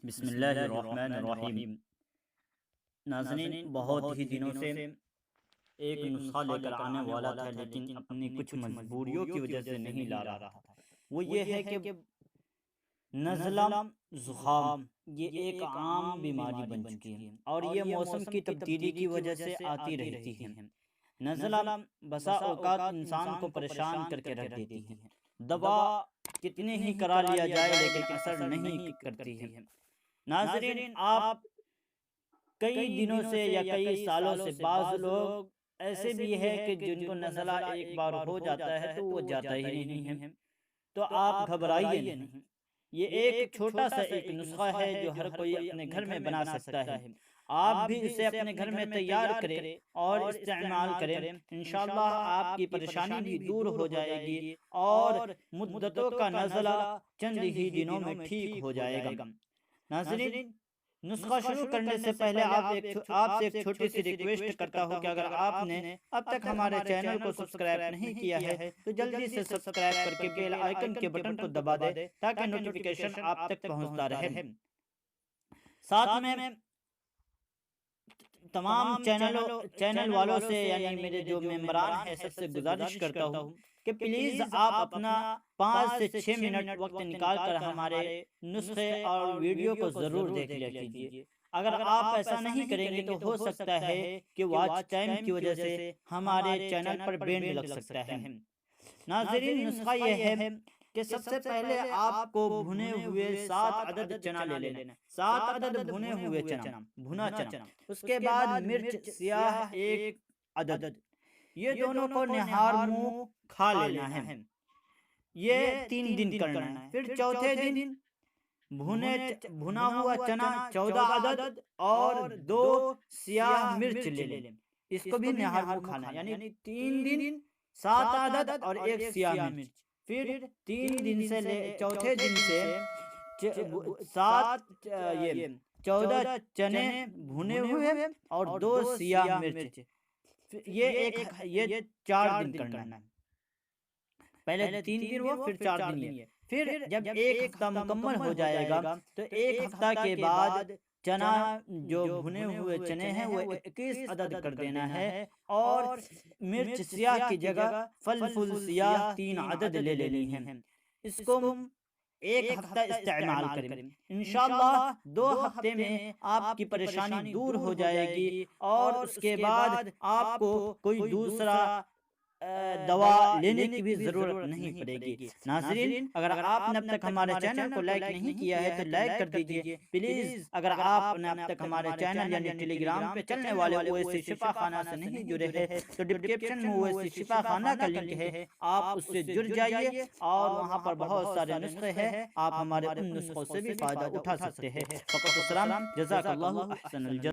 بسم اللہ الرحمن الرحیم۔ ناظرین، بہت ہی دنوں سے ایک نسخہ لے کر آنے والا تھا، لیکن اپنی کچھ مجبوریوں کی وجہ سے نہیں لا رہا تھا۔ وہ یہ ہے کہ نزلہ زکام یہ ایک عام بیماری بن چکی ہے اور یہ موسم کی تبدیلی کی وجہ سے آتی رہتی ہے۔ نزلہ بسا اوقات انسان کو پریشان کر کے رکھ دیتی ہے۔ دوا کتنے ہی کرا لیا جائے لیکن اثر نہیں کرتی ہے۔ ناظرین، آپ کئی دنوں سے یا کئی سالوں سے، بعض لوگ ایسے بھی ہے کہ جن کو نزلہ ایک بار ہو جاتا ہے تو وہ جاتا ہی نہیں ہے، تو آپ گھبرائیے نہیں۔ یہ ایک چھوٹا سا ایک نسخہ ہے جو ہر کوئی اپنے گھر میں بنا سکتا ہے۔ آپ بھی اسے اپنے گھر میں تیار کریں اور استعمال کریں، انشاءاللہ آپ کی پریشانی بھی دور ہو جائے گی اور مدتوں کا نزلہ چند ہی دنوں میں ٹھیک ہو جائے گا۔ ناظرین، نسخہ شروع کرنے سے پہلے آپ سے ایک چھوٹی سی ریکویسٹ کرتا ہوں کہ اگر آپ نے اب تک ہمارے چینل کو سبسکرائب نہیں کیا ہے تو جلدی سے سبسکرائب کر کے بیل آئیکن کے بٹن کو دبا دے تاکہ نوٹیفیکیشن آپ تک پہنچتا رہے۔ ساتھ میں تمام چینل والوں سے، یعنی میرے جو ممبران ہیں، سب سے گزارش کرتا ہوں کہ پلیز آپ اپنا 5 سے 6 منٹ وقت نکال کر ہمارے نسخے اور ویڈیو کو ضرور دیکھ لیا کیجیے۔ اگر آپ ایسا نہیں کریں گے تو ہو سکتا ہے کہ واچ ٹائم کی وجہ سے ہمارے چینل پر بینڈ لگ سکتا ہے۔ ناظرین، نسخہ یہ ہے کہ سب سے پہلے آپ کو بھنے ہوئے 7 عدد چنا لے لینا، 7 عدد بھنے ہوئے چنا، بھنا چنا۔ اس کے بعد مرچ سیاہ 1 عدد، یہ دونوں کو نہار منہ کھا لینا ہے۔ یہ 3 دن کرنا ہے۔ پھر چوتھے دن بھنا ہوا چنا 14 عدد اور 2 سیاہ مرچ لے لیں، اس کو بھی نہار منہ کھانا ہے، یعنی 3 دن 7 عدد اور 1 سیاہ مرچ۔ پھر 3 دن سے چوتھے دن سے 14 چنے بھنے ہوئے اور 2 سیاہ مرچ، یہ 4 دن کرنا ہے۔ پہلے 3 دن وہ، پھر 4 دن یہ۔ پھر جب 1 ہفتہ مکمل ہو جائے گا تو 1 ہفتہ کے بعد چنا جو بھنے ہوئے چنے ہیں وہ 21 عدد کر دینا ہے اور مرچ سیاہ کی جگہ فلفل سیاہ 3 عدد لے لینی ہے۔ اس کو 1 ہفتہ استعمال کریں، انشاءاللہ 2 ہفتے میں آپ کی پریشانی دور ہو جائے گی اور اس کے بعد آپ کو کوئی دوسرا دوا لینے کی بھی ضرورت نہیں پڑے گی۔ ناظرین، اگر آپ نے اب تک ہمارے چینل کو لائک نہیں کیا ہے تو لائک کر دیجئے پلیز۔ اگر آپ نے اب تک ہمارے چینل یعنی ٹیلی گرام پہ چلنے والے اویسی شفا خانہ سے نہیں جڑے ہیں تو ڈسکرپشن میں اویسی شفا خانہ کا لنک ہے، آپ اس سے جڑ جائیے اور وہاں پر بہت سارے نسخے ہیں، آپ ہمارے ان نسخوں سے بھی فائدہ اٹھا سکتے ہیں۔ فقط السلام، جزاک اللہ احسن الجزا۔